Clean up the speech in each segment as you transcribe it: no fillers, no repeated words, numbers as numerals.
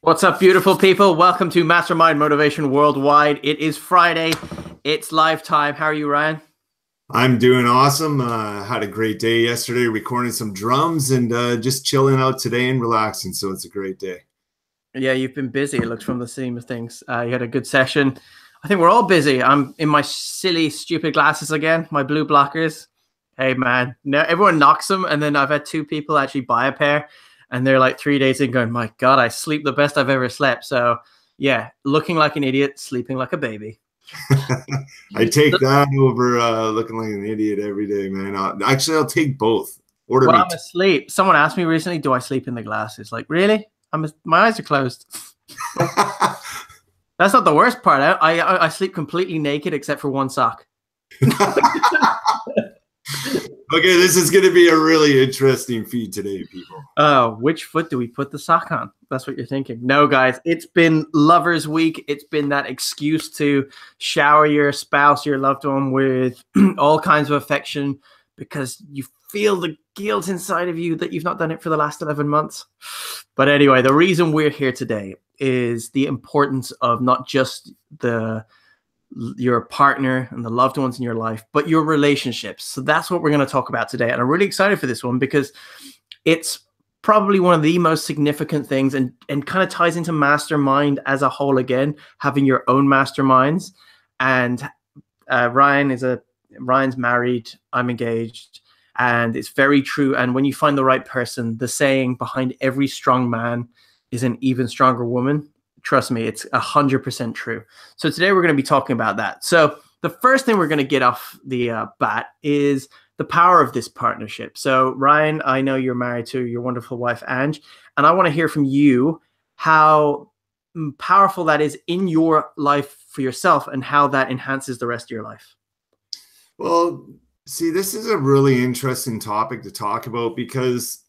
What's up, beautiful people? Welcome to Mastermind Motivation Worldwide. It is Friday. It's live time. How are you, Ryan? I'm doing awesome. Had a great day yesterday, recording some drums and just chilling out today and relaxing. So it's a great day. Yeah, you've been busy. It looks from the theme of things. You had a good session. I think we're all busy. I'm in my silly, stupid glasses again, my blue blockers. Hey, man. Now everyone knocks them, and then I've had two people actually buy a pair, and they're like 3 days in going, my God, I sleep the best I've ever slept. So, yeah, looking like an idiot, sleeping like a baby. I take that over looking like an idiot every day, man. Actually, I'll take both. Well, I'm asleep. Someone asked me recently, do I sleep in the glasses? Like, really? My eyes are closed. That's not the worst part. I sleep completely naked except for one sock. Okay, this is going to be a really interesting feed today, people. Which foot do we put the sock on? That's what you're thinking. No, guys, it's been Lovers Week. It's been that excuse to shower your spouse, your loved one with all kinds of affection because you feel the guilt inside of you that you've not done it for the last 11 months. But anyway, the reason we're here today is the importance of not just your partner and the loved ones in your life, but your relationships. So that's what we're going to talk about today. And I'm really excited for this one because it's probably one of the most significant things and kind of ties into mastermind as a whole again, having your own masterminds. And Ryan's married, I'm engaged, and it's very true. And when you find the right person, the saying behind every strong man is an even stronger woman. Trust me, it's 100% true. So today we're going to be talking about that. So the first thing we're going to get off the bat is the power of this partnership. So Ryan, I know you're married to your wonderful wife, Ange, and I want to hear from you how powerful that is in your life for yourself and how that enhances the rest of your life. Well, see, this is a really interesting topic to talk about because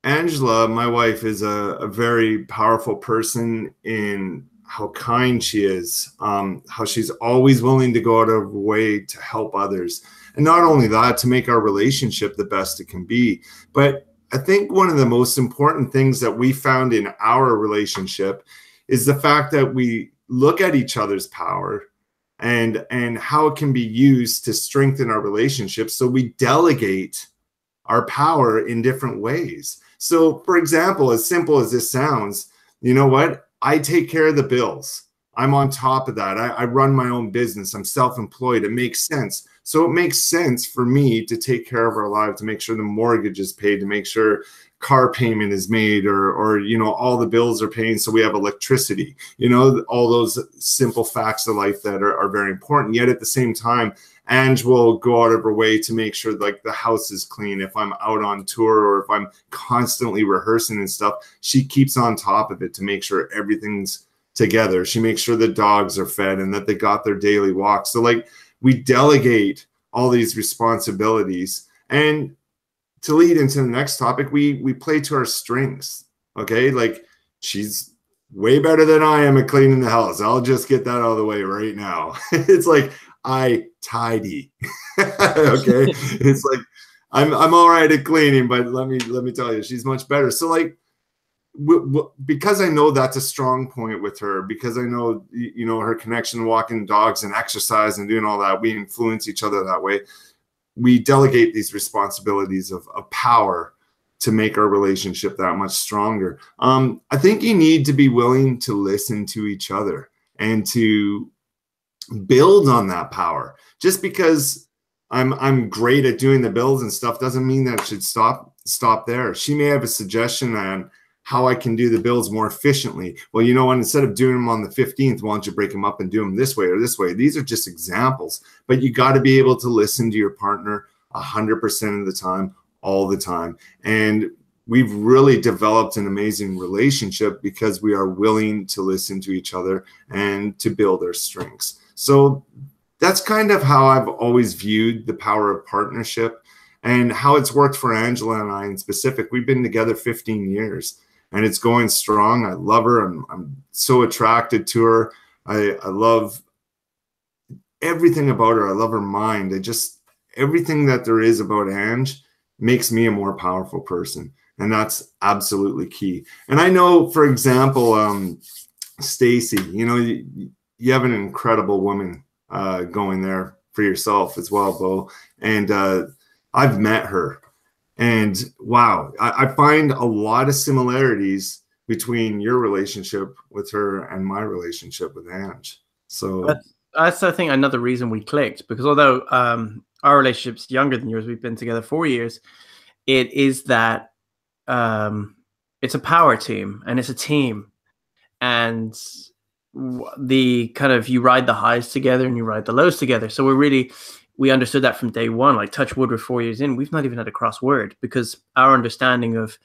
Angela, my wife, is a very powerful person in how kind she is, how she's always willing to go out of her way to help others. And not only that, to make our relationship the best it can be. But I think one of the most important things that we found in our relationship is the fact that we look at each other's power and how it can be used to strengthen our relationship. So we delegate our power in different ways. So, for example, as simple as this sounds, you know what? I take care of the bills. I'm on top of that. I run my own business. I'm self-employed. It makes sense. So it makes sense for me to take care of our lives, to make sure the mortgage is paid, to make sure car payment is made, or you know, all the bills are paying so we have electricity. You know, all those simple facts of life that are very important. Yet at the same time, Ange will go out of her way to make sure like the house is clean. If I'm out on tour or if I'm constantly rehearsing and stuff, she keeps on top of it to make sure everything's together. She makes sure the dogs are fed and that they got their daily walks. So like we delegate all these responsibilities. And to lead into the next topic, we play to our strengths. Okay, like she's way better than I am at cleaning the house. I'll just get that out of the way right now. It's like I tidy. Okay, it's like I'm all right at cleaning, but let me tell you, she's much better. So like because I know that's a strong point with her, because I know, you know, her connection walking dogs and exercise and doing all that, we influence each other that way. We delegate these responsibilities of power to make our relationship that much stronger. I think you need to be willing to listen to each other and to build on that power. Just because I'm great at doing the bills and stuff doesn't mean that it should stop there. She may have a suggestion on how I can do the bills more efficiently. Well, you know what, instead of doing them on the 15th, why don't you break them up and do them this way or this way? These are just examples, but you got to be able to listen to your partner 100% of the time, all the time. And we've really developed an amazing relationship because we are willing to listen to each other and to build our strengths. So that's kind of how I've always viewed the power of partnership and how it's worked for Angela and I in specific. We've been together 15 years. And it's going strong. I love her. I'm so attracted to her. I love everything about her. I love her mind. Everything that there is about Ange makes me a more powerful person. And that's absolutely key. And I know, for example, Stacy, you know, you have an incredible woman going there for yourself as well, Bo. And I've met her. And wow, I find a lot of similarities between your relationship with her and my relationship with Ange. So that's I think another reason we clicked, because although our relationship's younger than yours, we've been together 4 years. It is that it's a power team and it's a team, and the kind of, you ride the highs together and you ride the lows together. So we understood that from day one. Like, touch wood, we're 4 years in, we've not even had a cross word, because our understanding of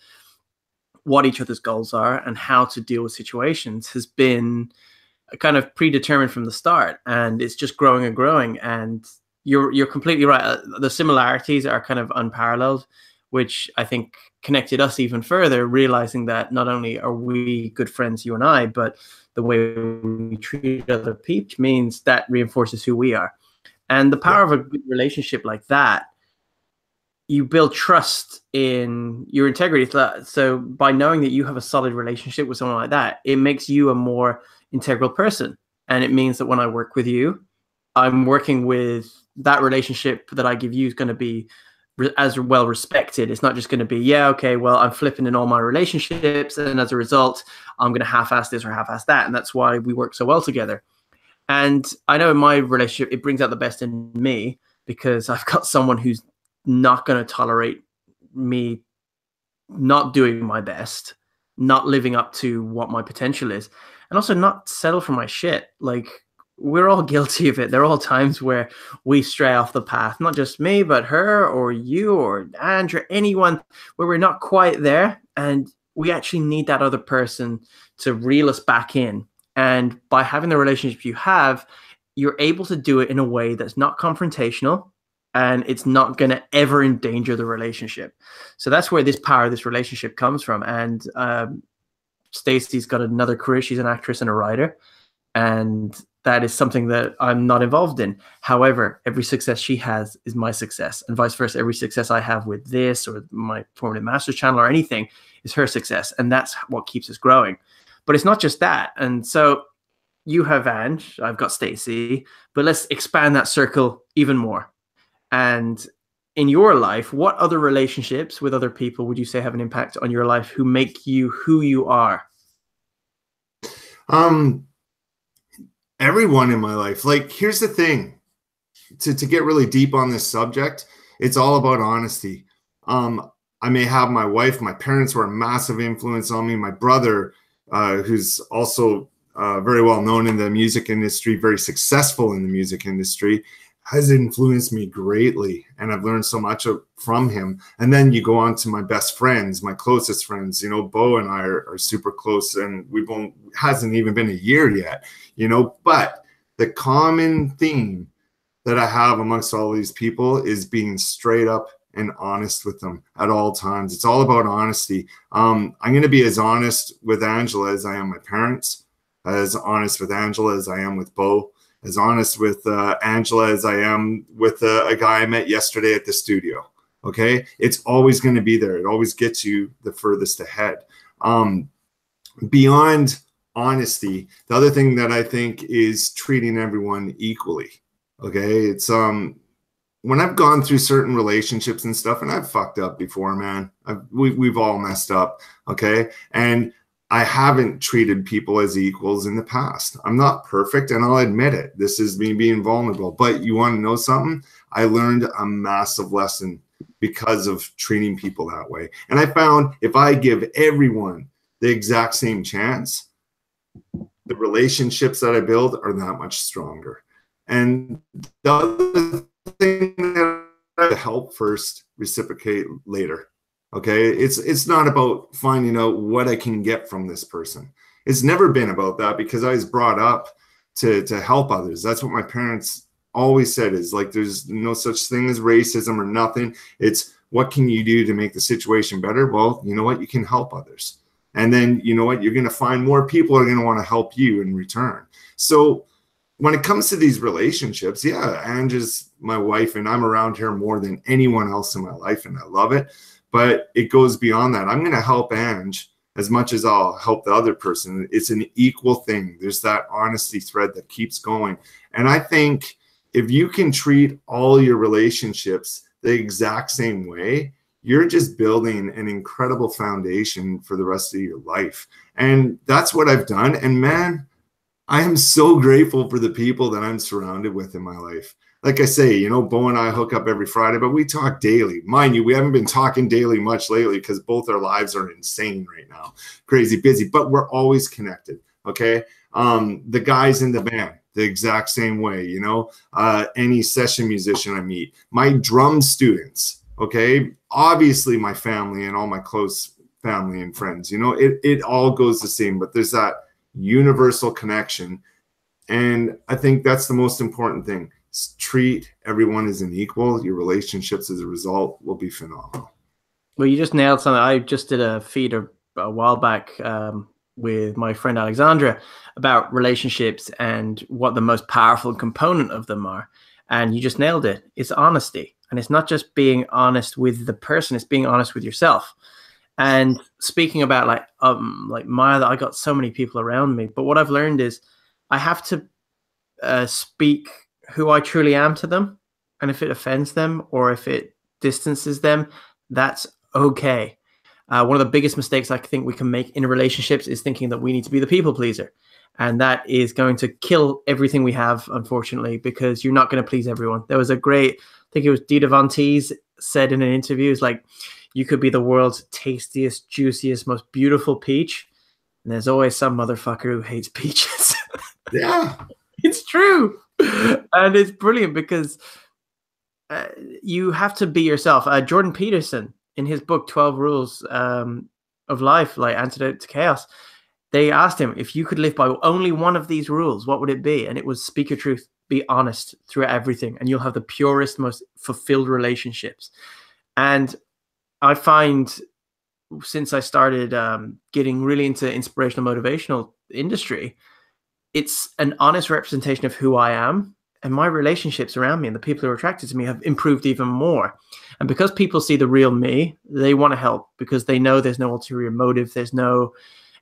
what each other's goals are and how to deal with situations has been kind of predetermined from the start, and it's just growing and growing. And you're completely right. The similarities are kind of unparalleled, which I think connected us even further, realizing that not only are we good friends, you and I, but the way we treat other people means that reinforces who we are. And the power of a good relationship like that, you build trust in your integrity. So by knowing that you have a solid relationship with someone like that, it makes you a more integral person. And it means that when I work with you, I'm working with that relationship that I give you is going to be as well respected. It's not just going to be, yeah, okay, well, I'm flipping in all my relationships, and as a result, I'm going to half-ass this or half-ass that. And that's why we work so well together. And I know in my relationship, it brings out the best in me, because I've got someone who's not going to tolerate me not doing my best, not living up to what my potential is, and also not settle for my shit. Like, we're all guilty of it. There are all times where we stray off the path, not just me, but her or you or Andrew, anyone, where we're not quite there. And we actually need that other person to reel us back in. And by having the relationship you have, you're able to do it in a way that's not confrontational, and it's not going to ever endanger the relationship. So that's where this power of this relationship comes from. And Stacey's got another career. She's an actress and a writer. And that is something that I'm not involved in. However, every success she has is my success, and vice versa. Every success I have with this or my Formative Masters channel or anything is her success. And that's what keeps us growing. But it's not just that. And so you have Ange, I've got Stacey, but let's expand that circle even more. And in your life, what other relationships with other people would you say have an impact on your life, who make you who you are? Everyone in my life. Like, here's the thing, to get really deep on this subject, it's all about honesty. I may have my wife, my parents were a massive influence on me. My brother, who's also very well known in the music industry, very successful in the music industry, has influenced me greatly, and I've learned so much from him. And then you go on to my best friends, my closest friends. You know, Bo and I are super close, and hasn't even been a year yet, you know. But the common theme that I have amongst all these people is being straight up and honest with them at all times. It's all about honesty. I'm going to be as honest with Angela as I am my parents, as honest with Angela as I am with Bo, as honest with Angela as I am with a guy I met yesterday at the studio. Okay. It's always going to be there. It always gets you the furthest ahead. Beyond honesty, the other thing that I think is treating everyone equally. Okay. It's, when I've gone through certain relationships and stuff, and I've fucked up before, man, we've all messed up. Okay. And I haven't treated people as equals in the past. I'm not perfect, and I'll admit it. This is me being vulnerable. But you want to know something? I learned a massive lesson because of treating people that way. And I found if I give everyone the exact same chance, the relationships that I build are that much stronger. And the other thing that I help first, reciprocate later. Okay, it's not about finding out what I can get from this person. It's never been about that, because I was brought up to help others. That's what my parents always said, is like, there's no such thing as racism or nothing. It's, what can you do to make the situation better? Well, you know what? You can help others. And then, you know what? You're going to find more people are going to want to help you in return. So when it comes to these relationships, yeah, Ange is my wife, and I'm around her more than anyone else in my life, and I love it. but it goes beyond that. I'm going to help Ange as much as I'll help the other person. It's an equal thing. There's that honesty thread that keeps going. And I think if you can treat all your relationships the exact same way, you're just building an incredible foundation for the rest of your life. And that's what I've done. And man, I am so grateful for the people that I'm surrounded with in my life. Like I say, you know, Bo and I hook up every Friday, but we talk daily. Mind you, we haven't been talking daily much lately because both our lives are insane right now, crazy busy, but we're always connected, okay? The guys in the band, the exact same way, you know, any session musician I meet, my drum students, okay? Obviously my family and all my close family and friends, you know, it all goes the same, but there's that universal connection. And I think that's the most important thing. Treat everyone as an equal. Your relationships as a result will be phenomenal. Well, you just nailed something. I just did a feed a while back with my friend Alexandra about relationships and what the most powerful component of them are. And you just nailed it. It's honesty. And it's not just being honest with the person, it's being honest with yourself. And speaking about like Maya, I got so many people around me, but what I've learned is I have to speak who I truly am to them. And if it offends them or if it distances them, that's okay. One of the biggest mistakes I think we can make in relationships is thinking that we need to be the people pleaser. And that is going to kill everything we have, unfortunately, because you're not going to please everyone. There was a great, I think it was Dita Von Teese said in an interview, it's like, you could be the world's tastiest, juiciest, most beautiful peach. And there's always some motherfucker who hates peaches. Yeah. It's true. And it's brilliant because you have to be yourself. Jordan Peterson, in his book, 12 Rules of Life, like Antidote to Chaos, they asked him, if you could live by only one of these rules, what would it be? And it was speak your truth, be honest through everything, and you'll have the purest, most fulfilled relationships. And I find since I started getting really into inspirational, motivational industry, it's an honest representation of who I am, and my relationships around me and the people who are attracted to me have improved even more. And because people see the real me, they want to help because they know there's no ulterior motive. There's no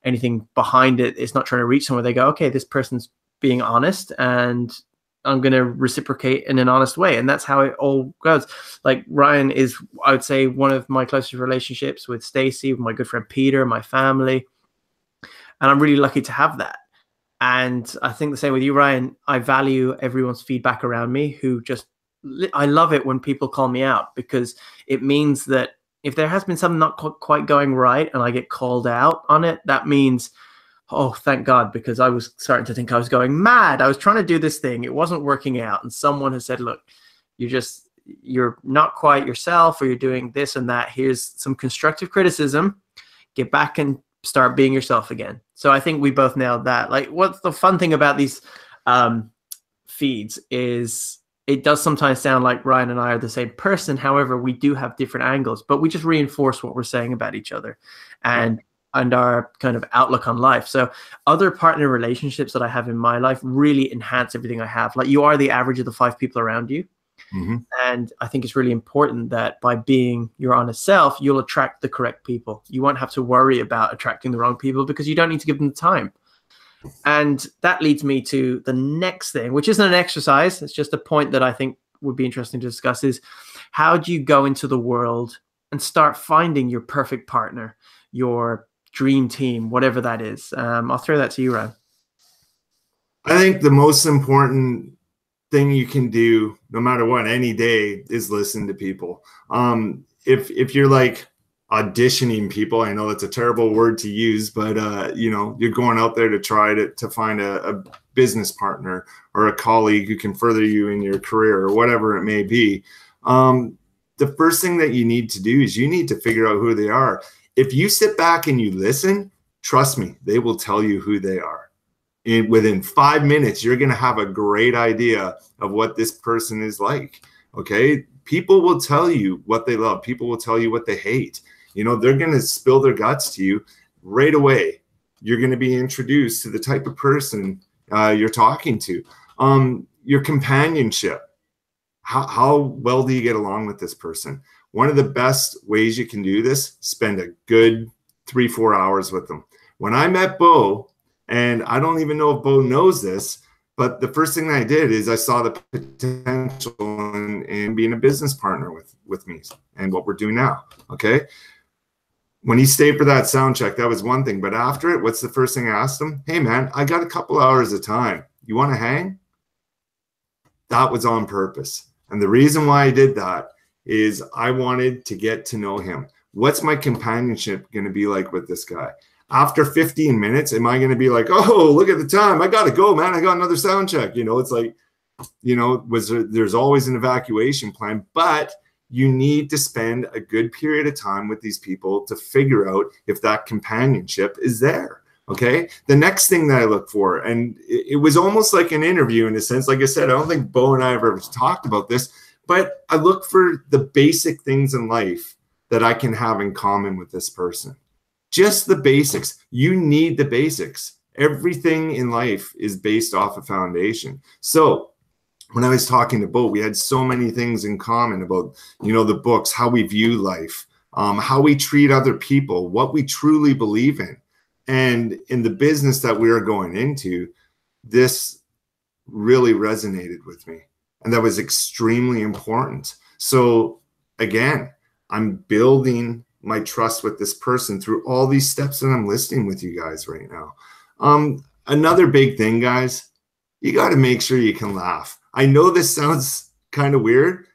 anything behind it. It's not trying to reach somewhere. They go, okay, this person's being honest and I'm going to reciprocate in an honest way. And that's how it all goes. Like Ryan is, I would say, one of my closest relationships with Stacy, with my good friend Peter, my family. And I'm really lucky to have that. And I think the same with you, Ryan. I value everyone's feedback around me who just, I love it when people call me out because it means that if there has been something not quite going right and I get called out on it, that means, oh, thank God, because I was starting to think I was going mad. I was trying to do this thing. It wasn't working out. And someone has said, look, you're not quite yourself, or you're doing this and that. Here's some constructive criticism. Get back and start being yourself again. So I think we both nailed that. Like, what's the fun thing about these feeds is it does sometimes sound like Ryan and I are the same person. However, we do have different angles, but we just reinforce what we're saying about each other and our kind of outlook on life. So other partner relationships that I have in my life really enhance everything I have. Like, you are the average of the 5 people around you. Mm-hmm. And I think it's really important that by being your honest self, you'll attract the correct people. You won't have to worry about attracting the wrong people because you don't need to give them the time. And that leads me to the next thing, which isn't an exercise. It's just a point that I think would be interesting to discuss is how do you go into the world and start finding your perfect partner, your dream team, whatever that is. I'll throw that to you, Ryan. I think the most important thing you can do, no matter what, any day, is listen to people. If you're like auditioning people, I know that's a terrible word to use, but you know, you're going out there to try to find a business partner or a colleague who can further you in your career or whatever it may be. The first thing that you need to do is you need to figure out who they are. If you sit back and you listen, trust me, they will tell you who they are. Within 5 minutes, you're going to have a great idea of what this person is like. Okay. People will tell you what they love. People will tell you what they hate. You know, they're going to spill their guts to you right away. You're going to be introduced to the type of person you're talking to. Your companionship. How well do you get along with this person? One of the best ways you can do this, spend a good 3-4 hours with them. When I met Bo, and I don't even know if Bo knows this, but the first thing I did is I saw the potential in being a business partner with me and what we're doing now. Okay. When he stayed for that sound check, that was one thing. But after it, what's the first thing I asked him? Hey, man, I got a couple hours of time. You want to hang? That was on purpose. And the reason why I did that is I wanted to get to know him. What's my companionship going to be like with this guy? After 15 minutes, am I going to be like, oh, look at the time. I got to go, man. I got another sound check. You know, it's like, you know, there's always an evacuation plan, but you need to spend a good period of time with these people to figure out if that companionship is there. Okay. The next thing that I look for, and it was almost like an interview in a sense. Like I said, I don't think Bo and I have ever talked about this, but I look for the basic things in life that I can have in common with this person. Just the basics. You need the basics. Everything in life is based off a foundation. So when I was talking to Bo, we had so many things in common about, you know, the books, how we view life, how we treat other people, what we truly believe in. And in the business that we are going into, this really resonated with me. And that was extremely important. So again, I'm building my trust with this person through all these steps that I'm listing with you guys right now. Another big thing, guys, you got to make sure you can laugh. I know this sounds kind of weird.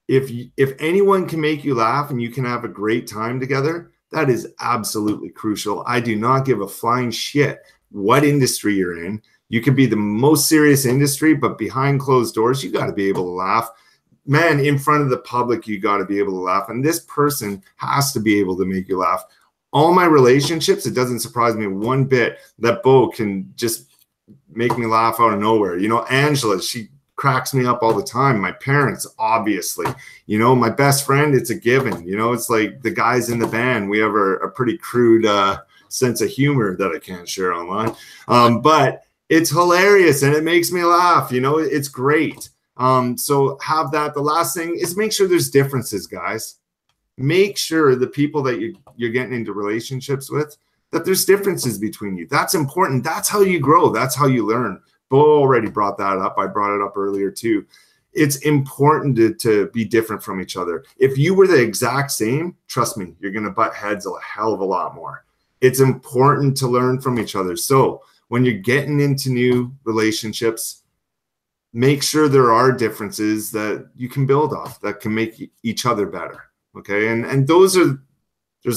If anyone can make you laugh and you can have a great time together, that is absolutely crucial. I do not give a flying shit what industry you're in. You could be the most serious industry, but behind closed doors, you got to be able to laugh. Man, in front of the public, you got to be able to laugh. And this person has to be able to make you laugh. All my relationships, it doesn't surprise me one bit that Bo can just make me laugh out of nowhere. You know, Angela, she cracks me up all the time. My parents, obviously. You know, my best friend, it's a given. You know, it's like the guys in the band. We have a pretty crude sense of humor that I can't share online. But it's hilarious and it makes me laugh. You know, it's great. So have that. The last thing is make sure there's differences, guys. Make sure the people that you're getting into relationships with, that there's differences between you. That's important. That's how you grow. That's how you learn. Bo already brought that up. I brought it up earlier too. It's important to be different from each other. If you were the exact same, trust me, you're going to butt heads a hell of a lot more. It's important to learn from each other. So when you're getting into new relationships, make sure there are differences that you can build off that can make each other better. Okay. And there's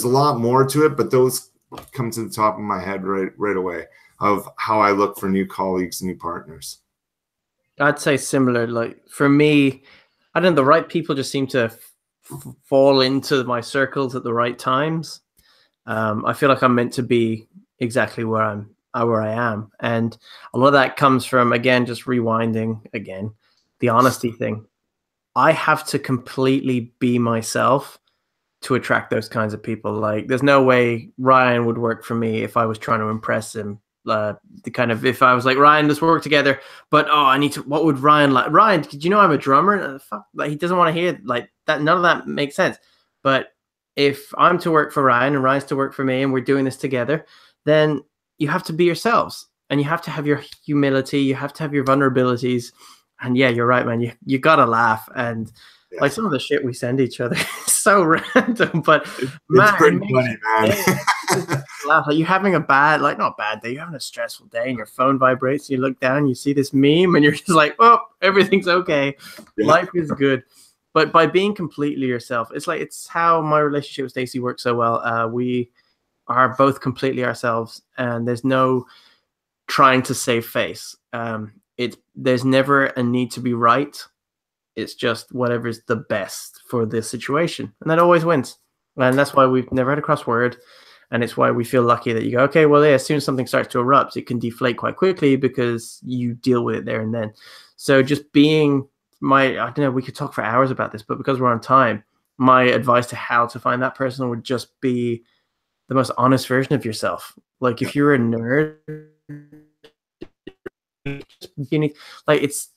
a lot more to it, but those come to the top of my head right away of how I look for new colleagues, new partners. I'd say similar. Like for me, I don't know, the right people just seem to fall into my circles at the right times. I feel like I'm meant to be exactly where I am. And a lot of that comes from, again, just rewinding again, the honesty thing. I have to completely be myself to attract those kinds of people. Like there's no way Ryan would work for me if I was trying to impress him. If I was like, Ryan, let's work together, but what would Ryan like? Ryan, did you know I'm a drummer? Fuck, like he doesn't want to hear like that. None of that makes sense. But if I'm to work for Ryan and Ryan's to work for me and we're doing this together, then you have to be yourselves and you have to have your humility. You have to have your vulnerabilities. And yeah, you're right, man. You gotta laugh. And like some of the shit we send each other is so random, but it's pretty funny, man. Laugh. Like you're having a not bad day. You're having a stressful day, and your phone vibrates. And you look down, and you see this meme, and you're just like, "Oh, everything's okay. Yeah. Life is good." But by being completely yourself, it's how my relationship with Stacey works so well. We are both completely ourselves, and there's no trying to save face. There's never a need to be right. It's just whatever's the best for the situation. And that always wins. And that's why we've never had a crossword. And it's why we ffeel lucky that you go, okay, well, yeah, as soon as something starts to erupt, it can deflate quite quickly because you deal with it there and then. So just being I don't know, we could talk for hours about this, but because we're on time, my advice to how to find that person would just be the most honest version of yourself. Like if you're a nerd, You need, like, it's,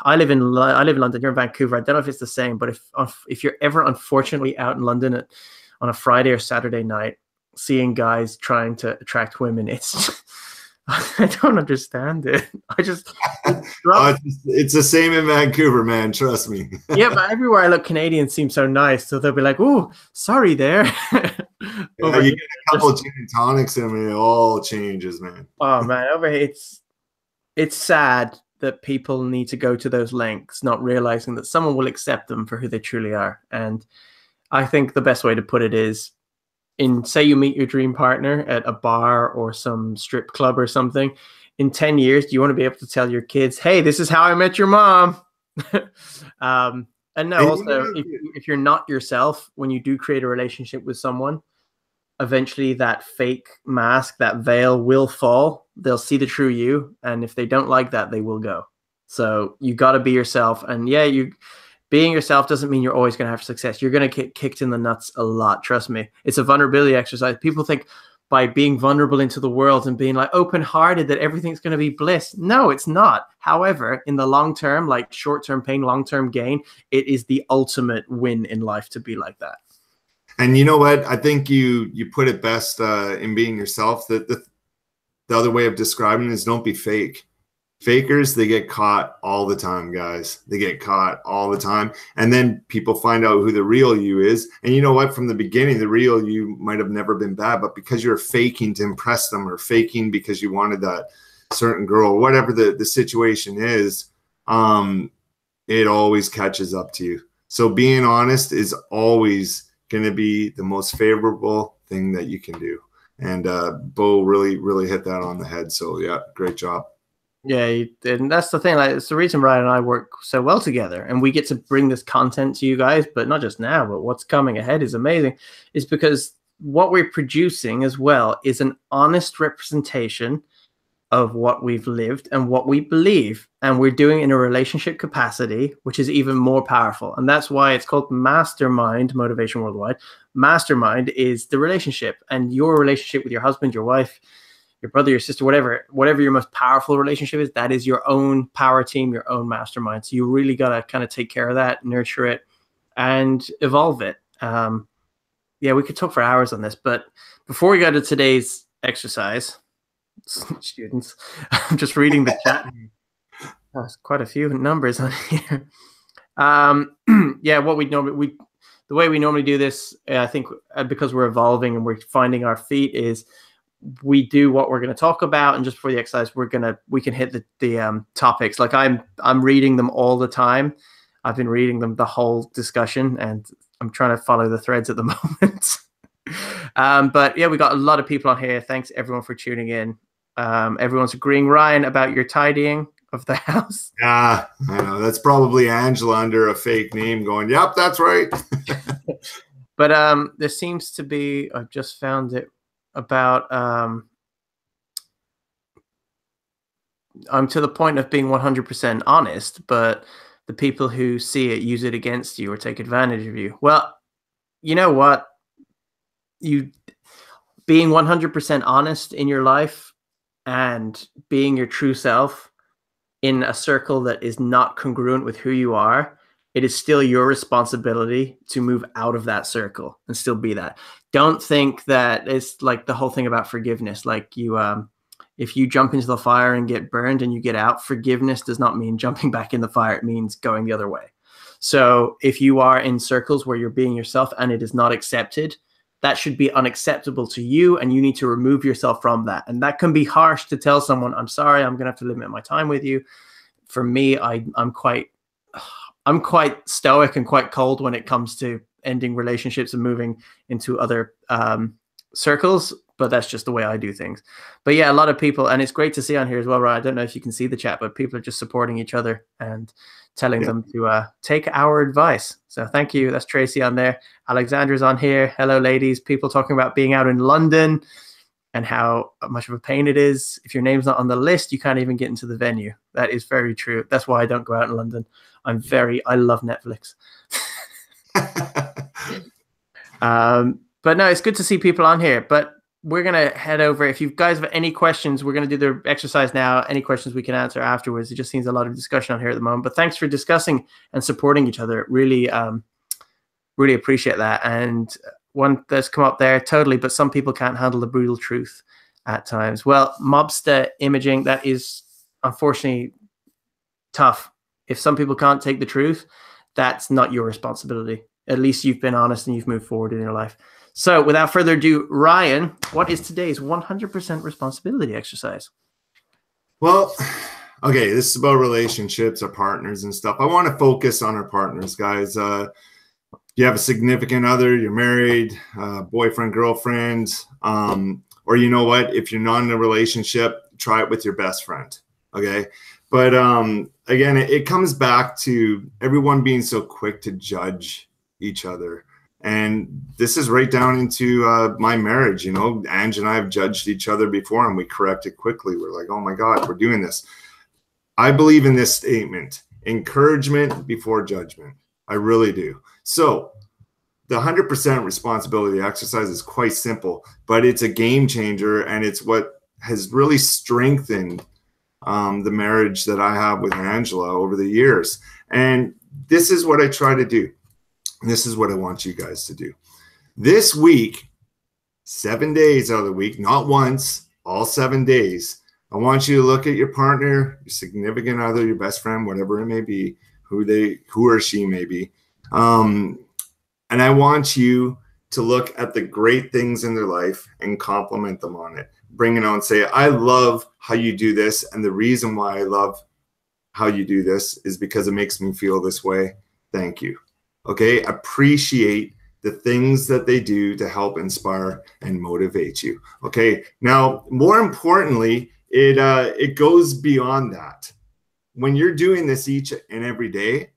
I live in London, you're in Vancouver. I don't know if it's the same, but if you're ever unfortunately out in London on a Friday or Saturday night, seeing guys trying to attract women, it's I don't understand it. It's the same in Vancouver, man. Trust me. Yeah, but everywhere I look, Canadians seem so nice, so they'll be like, "Oh, sorry, there." Yeah, you get a couple of gin and tonics, and it all changes, man. Oh man, over here it's sad that people need to go to those lengths, not realizing that someone will accept them for who they truly are. And I think the best way to put it is, say you meet your dream partner at a bar or some strip club or something. In 10 years, do you want to be able to tell your kids, "Hey, this is how I met your mom"? And no, also, if you're not yourself, when you do create a relationship with someone, eventually that fake mask, that veil will fall. They'll see the true you. And if they don't like that, they will go. So you got to be yourself. And yeah, being yourself doesn't mean you're always going to have success. You're going to get kicked in the nuts a lot. Trust me. It's a vulnerability exercise. People think by being vulnerable into the world and being like open-hearted that everything's going to be bliss. No, it's not. However, in the long term, like short-term pain, long-term gain, it is the ultimate win in life to be like that. And you know what? I think you put it best in being yourself. That the other way of describing it is don't be fake. Fakers, they get caught all the time, guys. They get caught all the time. And then people find out who the real you is. And you know what? From the beginning, the real you might have never been bad, but because you're faking to impress them, or faking because you wanted that certain girl, whatever the situation is, it always catches up to you. So being honest is always going to be the most favorable thing that you can do. And Bo really hit that on the head. So yeah, great job. Yeah, and that's the thing. Like, it's the reason Ryan and I work so well together, and we get to bring this content to you guys. But not just now, but what's coming ahead is amazing. Is because what we're producing as well is an honest representation of what we've lived and what we believe, and we're doing it in a relationship capacity, which is even more powerful. And that's why it's called Mastermind Motivation Worldwide. Mastermind is the relationship, and your relationship with your husband, your wife, your brother, your sister, whatever your most powerful relationship is, that is your own power team, your own mastermind. So you really got to kind of take care of that, nurture it, and evolve it. Yeah, we could talk for hours on this, but before we go to today's exercise, students, I'm just reading the chat. There's quite a few numbers on here. Yeah, the way we normally do this, I think because we're evolving and we're finding our feet, is we do what we're going to talk about, and just before the exercise, we can hit the topics. Like I'm reading them all the time. I've been reading them the whole discussion, and I'm trying to follow the threads at the moment. But yeah, we got a lot of people on here. Thanks everyone for tuning in. Everyone's agreeing, Ryan, about your tidying of the house. Yeah, I know. That's probably Angela under a fake name going, "Yep, that's right." But there seems to be, I've just found it, about I'm to the point of being 100% honest, but the people who see it use it against you or take advantage of you. Well, you know what? You being 100% honest in your life and being your true self in a circle that is not congruent with who you are, it is still your responsibility to move out of that circle and still be that. Don't think that it's like the whole thing about forgiveness. Like if you jump into the fire and get burned and you get out, forgiveness does not mean jumping back in the fire. It means going the other way. So if you are in circles where you're being yourself and it is not accepted, that should be unacceptable to you, and you need to remove yourself from that. And that can be harsh to tell someone, "I'm sorry, I'm going to have to limit my time with you." For me, I'm quite stoic and quite cold when it comes to ending relationships and moving into other circles, but that's just the way I do things. But yeah, a lot of people, and it's great to see on here as well, Ryan. I don't know if you can see the chat, but people are just supporting each other and telling them to take our advice. So thank you. That's Tracy on there. Alexandra's on here. Hello, ladies. People talking about being out in London and how much of a pain it is. If your name's not on the list, you can't even get into the venue. That is very true. That's why I don't go out in London. I love Netflix. But no, it's good to see people on here. But we're going to head over. If you guys have any questions, we're going to do the exercise now. Any questions we can answer afterwards. It just seems a lot of discussion on here at the moment. But thanks for discussing and supporting each other. Really, really appreciate that. And one that's come up there, totally. But some people can't handle the brutal truth at times. Well, mobster imaging, that is unfortunately tough. If some people can't take the truth, that's not your responsibility. At least you've been honest and you've moved forward in your life. So without further ado, Ryan, what is today's 100% responsibility exercise? Well, okay, this is about relationships, our partners and stuff. I want to focus on our partners, guys. You have a significant other, you're married, boyfriend, girlfriend, or you know what? If you're not in a relationship, try it with your best friend, okay? But again, it comes back to everyone being so quick to judge each other. And this is right down into my marriage. You know, Ange and I have judged each other before and we correct it quickly. We're like, oh my God, we're doing this. I believe in this statement, encouragement before judgment. I really do. So the 100% responsibility exercise is quite simple, but it's a game changer. And it's what has really strengthened the marriage that I have with Angela over the years. And this is what I try to do. This is what I want you guys to do. This week, 7 days out of the week, not once, all 7 days, I want you to look at your partner, your significant other, your best friend, whatever it may be, who or she may be. And I want you to look at the great things in their life and compliment them on it. Bring it on, say, I love how you do this. And the reason why I love how you do this is because it makes me feel this way. Thank you. Okay, appreciate the things that they do to help inspire and motivate you. Okay, now more importantly, it goes beyond that. When you're doing this each and every day,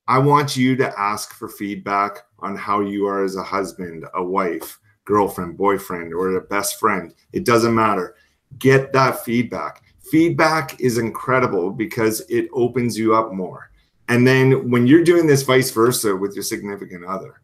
I want you to ask for feedback on how you are as a husband, a wife, girlfriend, boyfriend, or a best friend. It doesn't matter. Get that feedback. Feedback is incredible because it opens you up more. And then when you're doing this vice versa with your significant other,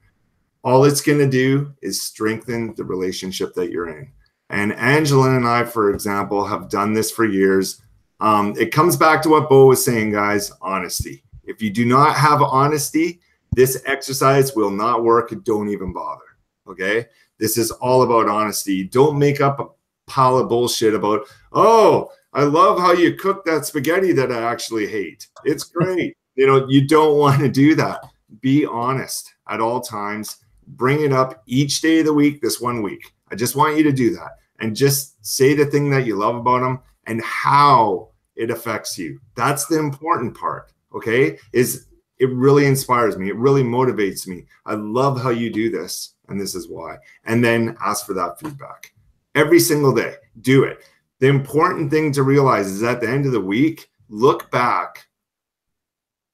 all it's going to do is strengthen the relationship that you're in. And Angela and I, for example, have done this for years. It comes back to what Bo was saying, guys, honesty. If you do not have honesty, this exercise will not work. Don't even bother. Okay. This is all about honesty. Don't make up a pile of bullshit about, oh, I love how you cook that spaghetti that I actually hate. It's great. You know, you don't want to do that. Be honest at all times. Bring it up each day of the week, this 1 week. I just want you to do that. And just say the thing that you love about them and how it affects you. That's the important part, okay? It really inspires me. It really motivates me. I love how you do this, and this is why. And then ask for that feedback. Every single day, do it. The important thing to realize is at the end of the week, look back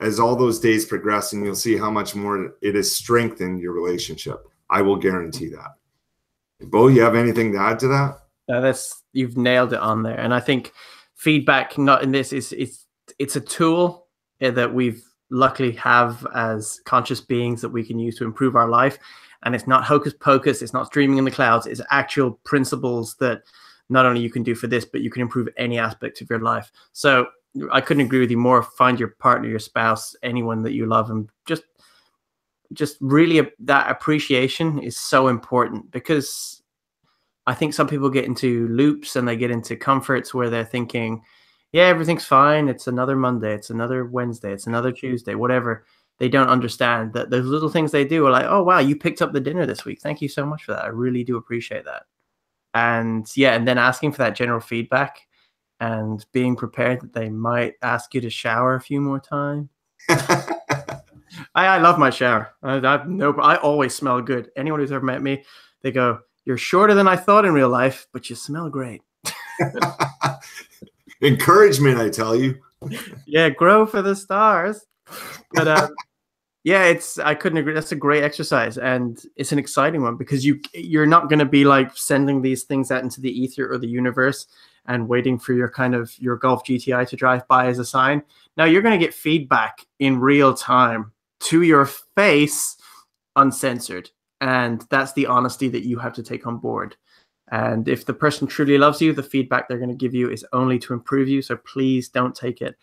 as all those days progress, and you'll see how much more it has strengthened your relationship. I will guarantee that. Bo, you have anything to add to that? You've nailed it on there. And I think feedback, not in this, it's a tool that we've luckily have as conscious beings that we can use to improve our life. And it's not hocus pocus. It's not streaming in the clouds. It's actual principles that not only you can do for this, but you can improve any aspect of your life. So I couldn't agree with you more. Find your partner, your spouse, anyone that you love, and just really that appreciation is so important, because I think some people get into loops and they get into comforts where they're thinking, yeah, everything's fine. It's another Monday. It's another Wednesday. It's another Tuesday, whatever. They don't understand that those little things they do are like, oh, wow, you picked up the dinner this week. Thank you so much for that. I really do appreciate that. And yeah, and then asking for that general feedback and being prepared that they might ask you to shower a few more times. I love my shower. I always smell good. Anyone who's ever met me, they go, you're shorter than I thought in real life, but you smell great. Encouragement, I tell you. Yeah, grow for the stars. But yeah, I couldn't agree. That's a great exercise, and it's an exciting one because you're not going to be like sending these things out into the ether or the universe and waiting for your Golf GTI to drive by as a sign. Now you're going to get feedback in real time to your face, uncensored, and that's the honesty that you have to take on board. And if the person truly loves you, the feedback they're going to give you is only to improve you. So please don't take it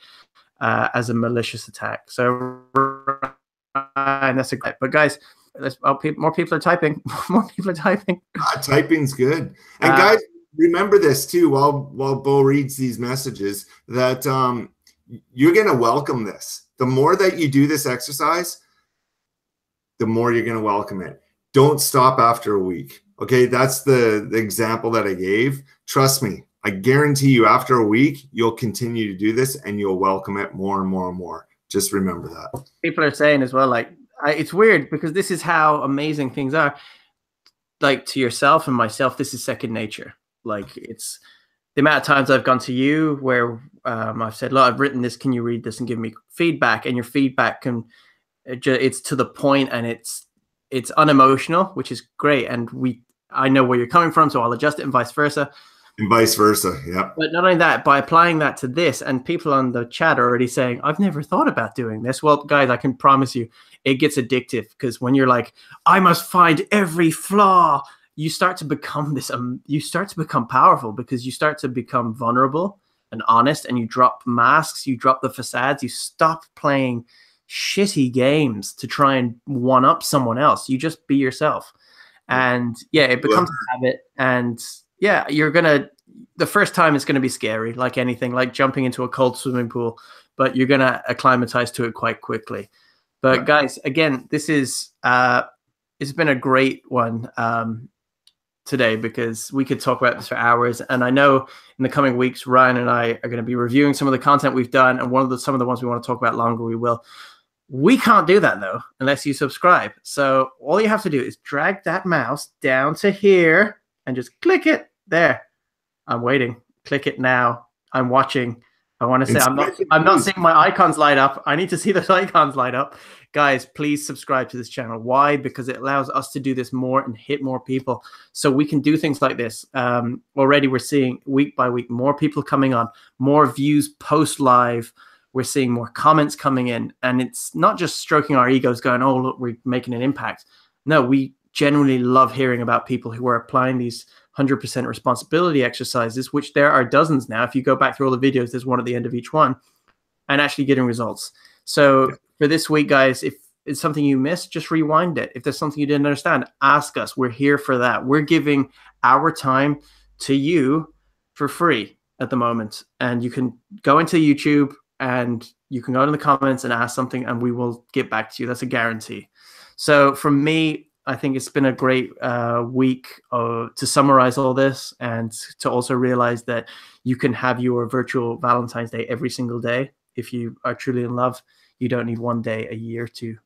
as a malicious attack. So, and that's a great. But guys, more people are typing. More people are typing. Typing's good. And guys, remember this too. While Bo reads these messages, that you're going to welcome this. The more that you do this exercise, the more you're going to welcome it. Don't stop after a week. Okay, that's the example that I gave. Trust me, I guarantee you after a week, you'll continue to do this and you'll welcome it more and more and more. Just remember that. People are saying as well, like, it's weird because this is how amazing things are. Like, to yourself and myself, this is second nature. Like, it's the amount of times I've gone to you where I've said, look, I've written this. Can you read this and give me feedback? And your feedback it's to the point and it's unemotional, which is great. And I know where you're coming from, so I'll adjust it and vice versa. And vice versa, yeah. But not only that, by applying that to this, and people on the chat are already saying, I've never thought about doing this. Well, guys, I can promise you, it gets addictive, because when you're like, I must find every flaw, you start to become you start to become powerful, because you start to become vulnerable and honest, and you drop masks, you drop the facades, you stop playing shitty games to try and one up someone else. You just be yourself. And yeah, it becomes a habit. And yeah, the first time it's going to be scary, like anything, like jumping into a cold swimming pool, but you're going to acclimatize to it quite quickly. But guys, again, this is, it's been a great one today, because we could talk about this for hours. And I know in the coming weeks, Ryan and I are going to be reviewing some of the content we've done. And some of the ones we want to talk about longer, we will. We can't do that, though, unless you subscribe. So all you have to do is drag that mouse down to here and just click it. There. I'm waiting. Click it now. I'm watching. I want to say I'm not seeing my icons light up. I need to see those icons light up. Guys, please subscribe to this channel. Why? Because it allows us to do this more and hit more people, so we can do things like this. Already we're seeing week by week more people coming on, more views post live. We're seeing more comments coming in, and it's not just stroking our egos going, oh, look, we're making an impact. No, we genuinely love hearing about people who are applying these 100% responsibility exercises, which there are dozens now. If you go back through all the videos, there's one at the end of each one, and actually getting results. So for this week, guys, if it's something you missed, just rewind it. If there's something you didn't understand, ask us. We're here for that. We're giving our time to you for free at the moment. And you can go into YouTube and you can go in the comments and ask something, and we will get back to you. That's a guarantee. So from me, I think it's been a great week to summarize all this, and to also realize that you can have your virtual Valentine's Day every single day. If you are truly in love, you don't need one day a year to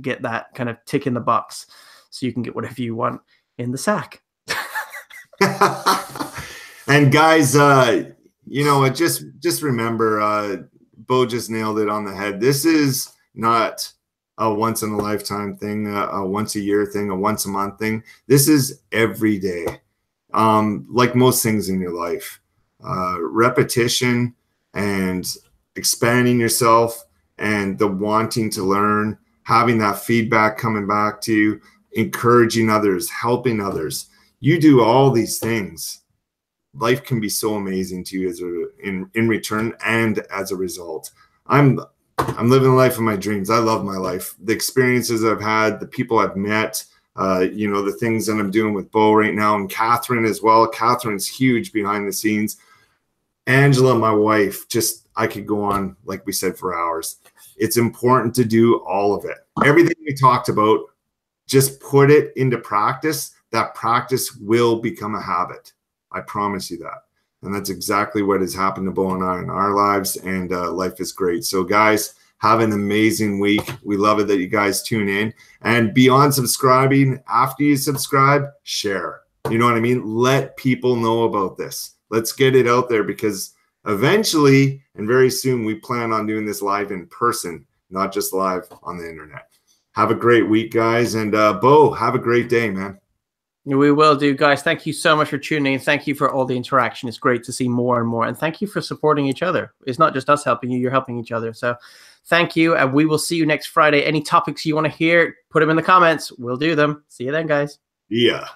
get that kind of tick in the box, so you can get whatever you want in the sack. And guys, you know, just remember, Bo just nailed it on the head. This is not a once in a lifetime thing, a once a year thing, a once a month thing. This is every day. Like most things in your life, repetition and expanding yourself and the wanting to learn, having that feedback coming back to you, encouraging others, helping others. You do all these things, life can be so amazing to you in return and as a result. I'm living the life of my dreams. I love my life. The experiences I've had, the people I've met, you know, the things that I'm doing with Bo right now, and Catherine as well. Catherine's huge behind the scenes. Angela, my wife, just, I could go on, like we said, for hours. It's important to do all of it. Everything we talked about, just put it into practice. That practice will become a habit. I promise you that. And that's exactly what has happened to Bo and I in our lives, and life is great. So guys, have an amazing week. We love it that you guys tune in. And beyond subscribing, after you subscribe, share. You know what I mean? Let people know about this. Let's get it out there, because eventually and very soon we plan on doing this live in person, not just live on the internet. Have a great week, guys. And Bo, have a great day, man. We will do, guys. Thank you so much for tuning in. Thank you for all the interaction. It's great to see more and more. And thank you for supporting each other. It's not just us helping you, you're helping each other. So thank you. And we will see you next Friday. Any topics you want to hear, put them in the comments. We'll do them. See you then, guys. Yeah.